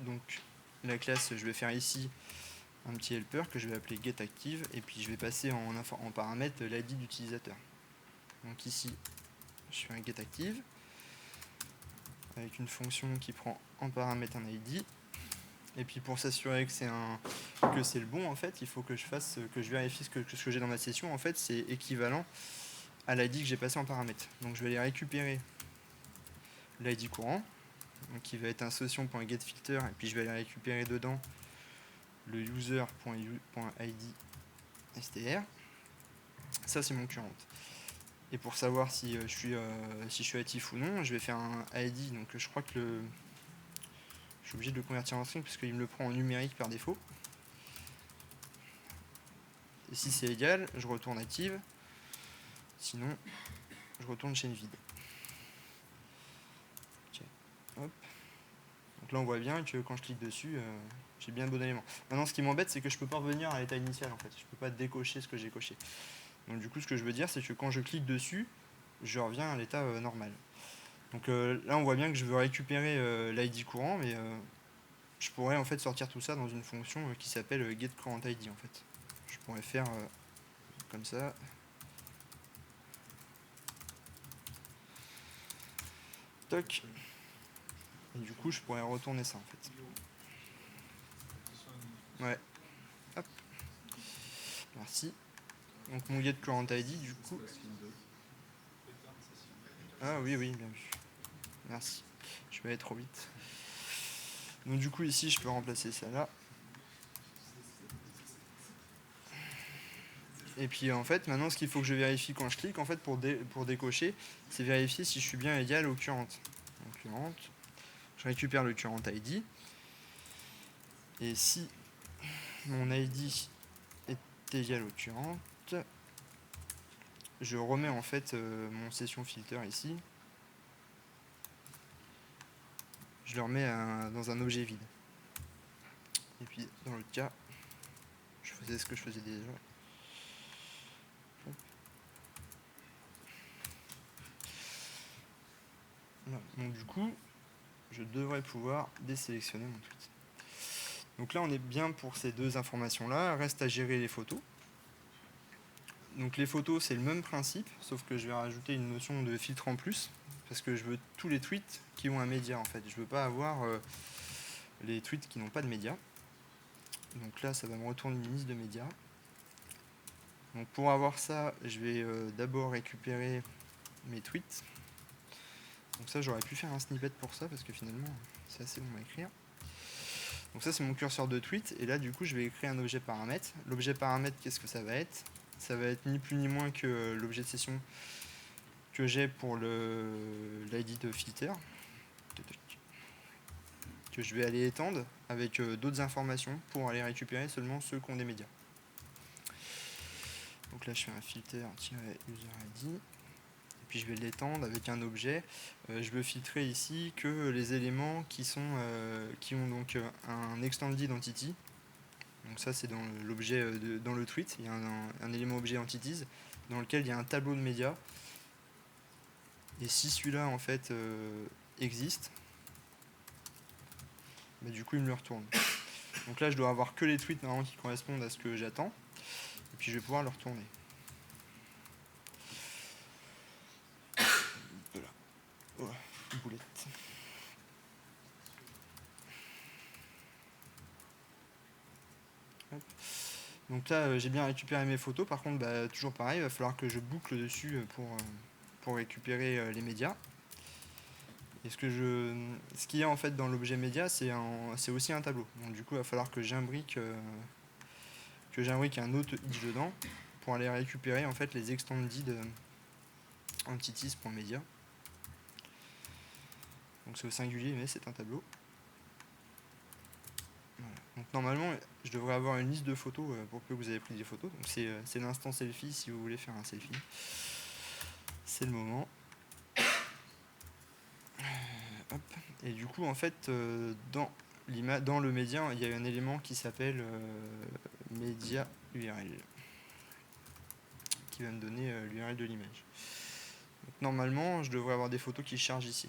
Donc la classe, je vais faire ici un petit helper que je vais appeler getActive, et puis je vais passer en paramètre l'ID d'utilisateur. Donc ici, je fais un getActive avec une fonction qui prend en paramètre un ID. Et puis pour s'assurer que c'est le bon, en fait, il faut que je vérifie que ce que j'ai dans ma session, en fait, c'est équivalent à l'ID que j'ai passé en paramètre. Donc je vais aller récupérer l'ID courant, donc qui va être un session.getFilter, et puis je vais aller récupérer dedans le user.id str. Ça, c'est mon current. Et pour savoir si je suis actif ou non, je vais faire un ID. Donc je crois que je suis obligé de le convertir en string parce qu'il me le prend en numérique par défaut. Et si c'est égal, je retourne active. Sinon, je retourne chaîne vide. Okay. Hop. Donc là, on voit bien que quand je clique dessus, j'ai bien le bon élément. Maintenant, ce qui m'embête, c'est que je ne peux pas revenir à l'état initial, en fait. Je ne peux pas décocher ce que j'ai coché. Donc du coup, ce que je veux dire, c'est que quand je clique dessus, je reviens à l'état normal. Donc là, on voit bien que je veux récupérer l'ID courant, mais je pourrais en fait sortir tout ça dans une fonction qui s'appelle getCurrentID en fait. Je pourrais faire comme ça. Toc. Et du coup, je pourrais retourner ça en fait. Ouais. Hop. Merci. Donc mon getCurrentID, du coup. Ah oui, oui, bien vu. Merci. Je vais aller trop vite. Donc du coup, ici, je peux remplacer ça là. Et puis en fait, maintenant, ce qu'il faut que je vérifie quand je clique, en fait, pour décocher, c'est vérifier si je suis bien égal au current. Donc, current. Je récupère le current ID. Et si mon ID est égal au current, je remets en fait mon session filter ici. Je le remets dans un objet vide. Et puis dans l'autre cas, je faisais ce que je faisais déjà. Voilà. Donc du coup, je devrais pouvoir désélectionner mon tweet. Donc là, on est bien pour ces deux informations-là. Reste à gérer les photos. Donc les photos, c'est le même principe, sauf que je vais rajouter une notion de filtre en plus, parce que je veux tous les tweets qui ont un média en fait. Je veux pas avoir les tweets qui n'ont pas de média. Donc là, ça va me retourner une liste de médias. Donc pour avoir ça, je vais d'abord récupérer mes tweets. Donc ça, j'aurais pu faire un snippet pour ça, parce que finalement, c'est assez long à écrire. Donc ça, c'est mon curseur de tweet. Et là, du coup, je vais créer un objet paramètre. L'objet paramètre, qu'est-ce que ça va être? Ça va être ni plus ni moins que l'objet de session que j'ai pour l'ID de filter, que je vais aller étendre avec d'autres informations pour aller récupérer seulement ceux qui ont des médias. Donc là, je fais un filter-user-id. Et puis je vais l'étendre avec un objet. Je veux filtrer ici que les éléments qui ont donc un extended entity. Donc ça, c'est dans l'objet, dans le tweet. Il y a un élément objet entities dans lequel il y a un tableau de médias. Et si celui-là en fait existe, bah, du coup il me le retourne. Donc là, je dois avoir que les tweets normalement qui correspondent à ce que j'attends. Et puis je vais pouvoir le retourner. Voilà. Oh, boulette. Hop. Donc là, j'ai bien récupéré mes photos. Par contre, bah, toujours pareil, il va falloir que je boucle dessus pour récupérer les médias. Et ce qu'il y a en fait dans l'objet média, c'est aussi un tableau. Donc du coup, il va falloir que j'imbrique un autre i dedans pour aller récupérer en fait les extended entities.media. Donc c'est au singulier, mais c'est un tableau. Voilà. Donc normalement, je devrais avoir une liste de photos pour que vous ayez pris des photos. Donc c'est l'instant selfie si vous voulez faire un selfie. C'est le moment. Hop. Et du coup, en fait, dans le média, il y a un élément qui s'appelle média URL, qui va me donner l'URL de l'image. Donc normalement, je devrais avoir des photos qui chargent ici.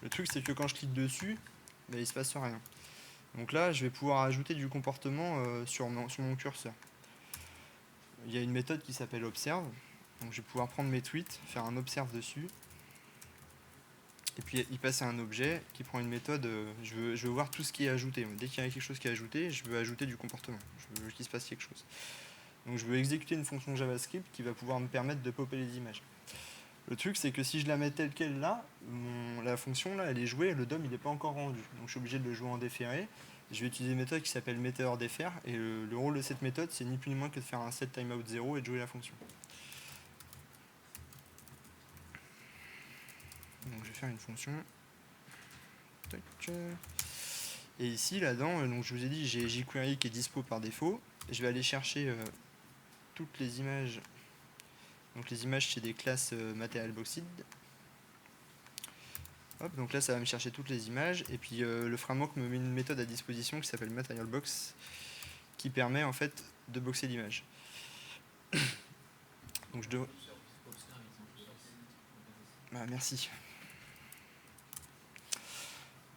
Le truc c'est que quand je clique dessus, bah, il se passe rien. Donc là, je vais pouvoir ajouter du comportement sur mon curseur. Il y a une méthode qui s'appelle observe. Donc je vais pouvoir prendre mes tweets, faire un observe dessus, et puis y passer un objet qui prend une méthode. Je veux voir tout ce qui est ajouté. Dès qu'il y a quelque chose qui est ajouté, je veux ajouter du comportement. Je veux qu'il se passe quelque chose. Donc je veux exécuter une fonction JavaScript qui va pouvoir me permettre de popper les images. Le truc c'est que si je la mets telle qu'elle là, la fonction là elle est jouée, le DOM il n'est pas encore rendu. Donc je suis obligé de le jouer en déféré. Je vais utiliser une méthode qui s'appelle meteor_defer, et le rôle de cette méthode c'est ni plus ni moins que de faire un set timeout 0 et de jouer la fonction. Donc je vais faire une fonction. Et ici là-dedans, donc je vous ai dit j'ai jQuery qui est dispo par défaut. Je vais aller chercher toutes les images. Donc les images c'est des classes Material Boxed. Hop, donc là ça va me chercher toutes les images, et puis le framework me met une méthode à disposition qui s'appelle MaterialBox qui permet en fait de boxer l'image. Donc je dois... Ah, merci.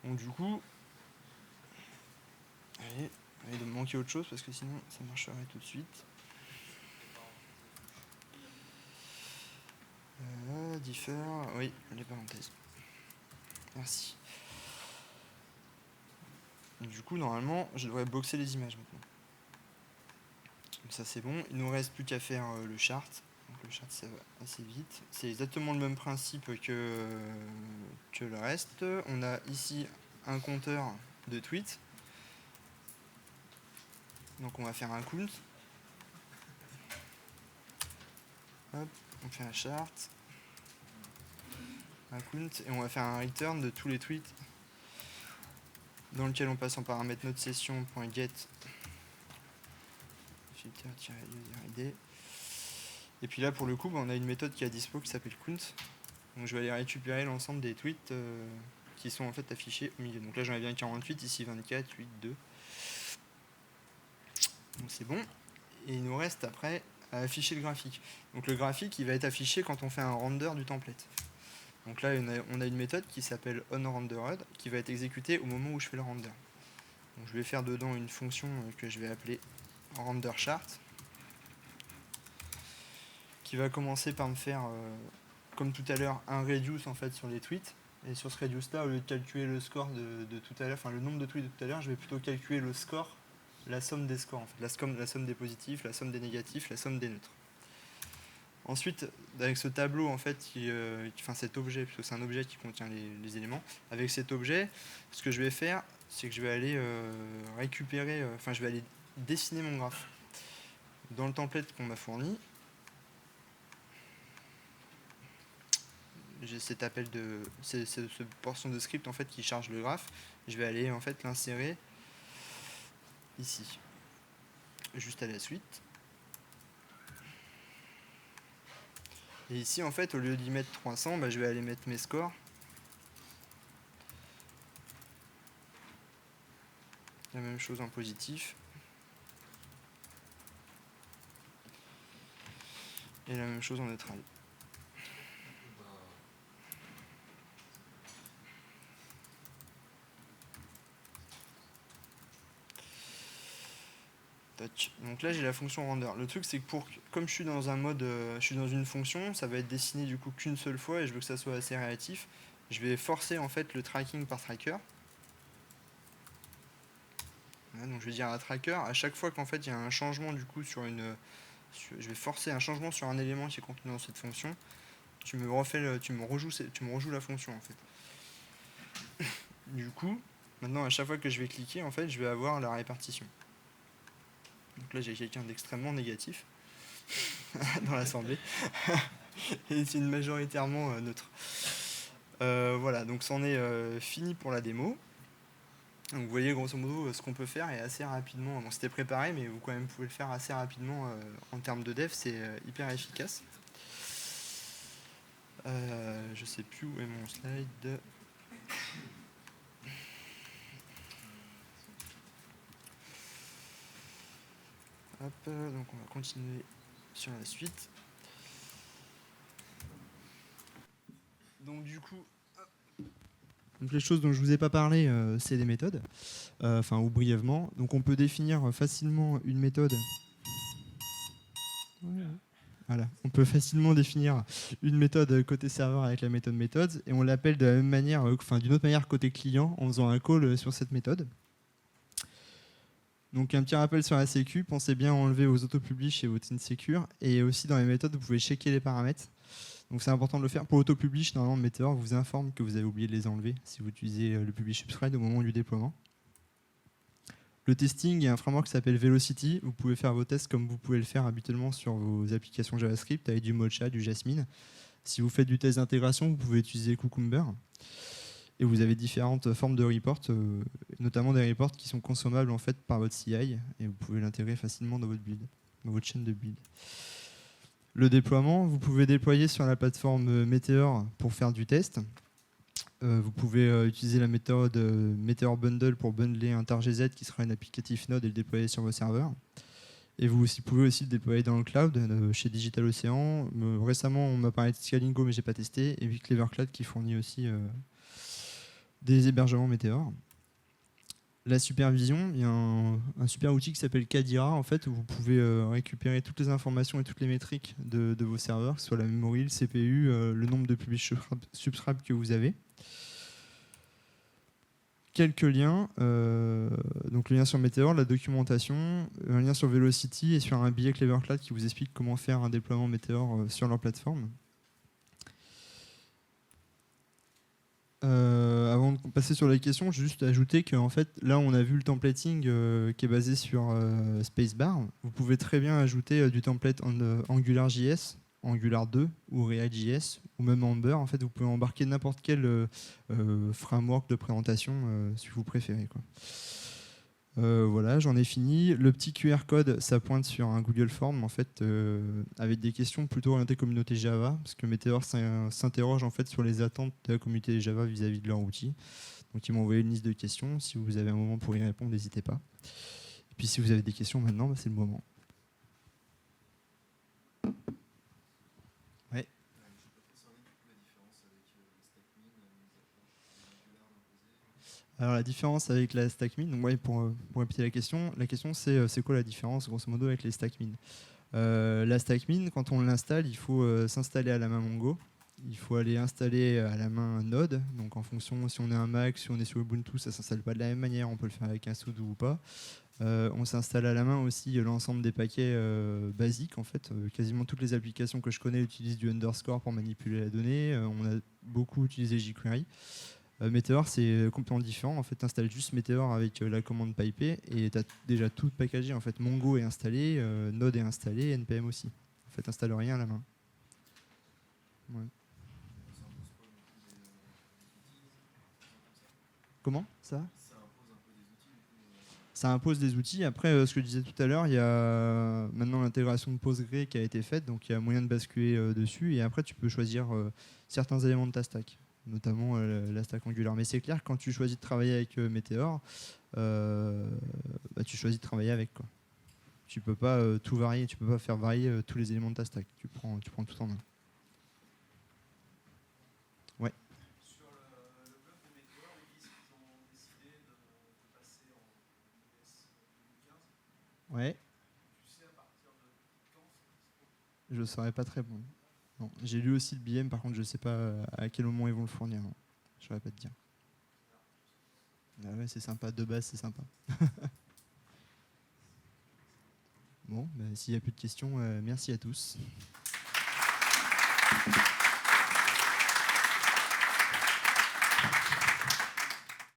Donc du coup, allez, il doit me manquer autre chose parce que sinon ça marcherait tout de suite. Differ, oui, les parenthèses. Merci. Donc, du coup, normalement, je devrais boxer les images maintenant. Donc ça c'est bon. Il nous reste plus qu'à faire le chart. Donc le chart ça va assez vite. C'est exactement le même principe que le reste. On a ici un compteur de tweets. Donc on va faire un count. Hop, on fait un chart. Un count. Et on va faire un return de tous les tweets dans lequel on passe en paramètre notre session.get filter-user-id. Et puis là pour le coup on a une méthode qui est à dispo qui s'appelle count. Donc je vais aller récupérer l'ensemble des tweets qui sont en fait affichés au milieu. Donc là j'en ai bien 48, ici 24, 8, 2. Donc c'est bon. Et il nous reste après à afficher le graphique. Donc le graphique il va être affiché quand on fait un render du template. Donc là on a une méthode qui s'appelle onRendered qui va être exécutée au moment où je fais le render. Donc je vais faire dedans une fonction que je vais appeler renderChart, qui va commencer par me faire comme tout à l'heure un reduce en fait sur les tweets. Et sur ce reduce là, au lieu de calculer le score de tout à l'heure, enfin le nombre de tweets de tout à l'heure, je vais plutôt calculer le score, la somme des scores en fait, la somme des positifs, la somme des négatifs, la somme des neutres. Ensuite, avec ce tableau en fait, enfin cet objet, puisque c'est un objet qui contient les éléments, avec cet objet, ce que je vais faire, c'est que je vais aller récupérer, enfin je vais aller dessiner mon graphe dans le template qu'on m'a fourni. J'ai cet appel de cette portion de script en fait qui charge le graphe. Je vais aller en fait l'insérer ici, juste à la suite. Et ici en fait au lieu d'y mettre 300, bah, je vais aller mettre mes scores. La même chose en positif. Et la même chose en neutral. Donc là j'ai la fonction render. Le truc c'est que comme je suis dans un mode, je suis dans une fonction, ça va être dessiné du coup qu'une seule fois et je veux que ça soit assez réactif. Je vais forcer en fait le tracking par tracker. Voilà, donc je vais dire à tracker à chaque fois qu'en fait il y a un changement du coup je vais forcer un changement sur un élément qui est contenu dans cette fonction. Tu me rejoues la fonction en fait. Du coup, maintenant à chaque fois que je vais cliquer en fait je vais avoir la répartition. Donc là j'ai quelqu'un d'extrêmement négatif dans l'assemblée. Et c'est une majoritairement neutre. Voilà, donc c'en est fini pour la démo. Donc vous voyez grosso modo ce qu'on peut faire et assez rapidement. Bon, c'était préparé mais vous quand même pouvez le faire assez rapidement en termes de dev, c'est hyper efficace. Je sais plus où est mon slide. Hop, donc on va continuer sur la suite. Donc du coup, Donc les choses dont je ne vous ai pas parlé, c'est des méthodes, ou brièvement. Donc on peut définir facilement une méthode. Voilà. On peut facilement définir une méthode côté serveur avec la méthode methods et on l'appelle de la même manière, d'une autre manière côté client en faisant un call sur cette méthode. Donc un petit rappel sur la sécu, pensez bien à enlever vos autopublish et votre insecure et aussi dans les méthodes vous pouvez checker les paramètres. Donc c'est important de le faire. Pour autopublish, normalement Meteor vous informe que vous avez oublié de les enlever si vous utilisez le publish subscribe au moment du déploiement. Le testing, il y a un framework qui s'appelle Velocity. Vous pouvez faire vos tests comme vous pouvez le faire habituellement sur vos applications JavaScript avec du Mocha, du Jasmine. Si vous faites du test d'intégration, vous pouvez utiliser Cucumber. Et vous avez différentes formes de reports, notamment des reports qui sont consommables en fait par votre CI et vous pouvez l'intégrer facilement dans votre build, dans votre chaîne de build. Le déploiement, vous pouvez déployer sur la plateforme Meteor pour faire du test. Vous pouvez utiliser la méthode Meteor Bundle pour bundler un tar.gz qui sera un applicatif Node et le déployer sur vos serveurs. Et vous pouvez aussi le déployer dans le cloud chez DigitalOcean. Récemment, on m'a parlé de Scalingo, mais je n'ai pas testé. Et puis Clever Cloud qui fournit aussi des hébergements Meteor. La supervision, il y a un super outil qui s'appelle Kadira, en fait, où vous pouvez récupérer toutes les informations et toutes les métriques de vos serveurs, que ce soit la memory, le CPU, le nombre de publish subscribe que vous avez. Quelques liens, donc le lien sur Meteor, la documentation, un lien sur Velocity et sur un billet Clever Cloud qui vous explique comment faire un déploiement Meteor sur leur plateforme. Avant de passer sur les questions, je vais juste ajouter qu'en fait, là, on a vu le templating qui est basé sur Spacebar. Vous pouvez très bien ajouter du template en AngularJS, Angular 2 ou React.js ou même Ember. En fait, vous pouvez embarquer n'importe quel framework de présentation si vous préférez, quoi. Voilà, j'en ai fini. Le petit QR code, ça pointe sur un Google Form en fait, avec des questions plutôt orientées communauté Java, parce que Meteor s'interroge en fait sur les attentes de la communauté Java vis-à-vis de leur outil. Donc ils m'ont envoyé une liste de questions. Si vous avez un moment pour y répondre, n'hésitez pas. Et puis si vous avez des questions maintenant, c'est le moment. Ouais. Alors la différence avec la stackmin, donc ouais, pour répéter la question c'est quoi la différence grosso modo avec les stackmin? La stackmin, quand on l'installe, il faut s'installer à la main Mongo. Il faut aller installer à la main Node. Donc en fonction, si on est un Mac, si on est sur Ubuntu, ça ne s'installe pas de la même manière. On peut le faire avec un sudo ou pas. On s'installe à la main aussi l'ensemble des paquets basiques. En fait, quasiment toutes les applications que je connais utilisent du underscore pour manipuler la donnée. On a beaucoup utilisé jQuery. Meteor, c'est complètement différent. En fait, tu installes juste Meteor avec la commande pipée et tu as déjà tout packagé. En fait, Mongo est installé, Node est installé, NPM aussi. En fait, tu n'installes rien à la main. Ouais. Comment ça impose des outils. Après, ce que je disais tout à l'heure, il y a maintenant l'intégration de Postgre qui a été faite, donc il y a moyen de basculer dessus. Et après, tu peux choisir certains éléments de ta stack, notamment la stack Angular. Mais c'est clair, quand tu choisis de travailler avec Meteor, tu choisis de travailler avec, quoi. Tu peux pas tout varier, tu peux pas faire varier tous les éléments de ta stack. Tu prends tout en un. Ouais. Sur le blog de Meteor, ils disent qu'ils ont décidé de passer en IS 2015. Ouais. Tu sais à partir de quand? Je ne saurais pas très bon. Non. J'ai lu aussi le billet, par contre, je ne sais pas à quel moment ils vont le fournir. Non. Je ne saurais pas te dire. Ah ouais, c'est sympa. De base, c'est sympa. Bon, s'il n'y a plus de questions, merci à tous.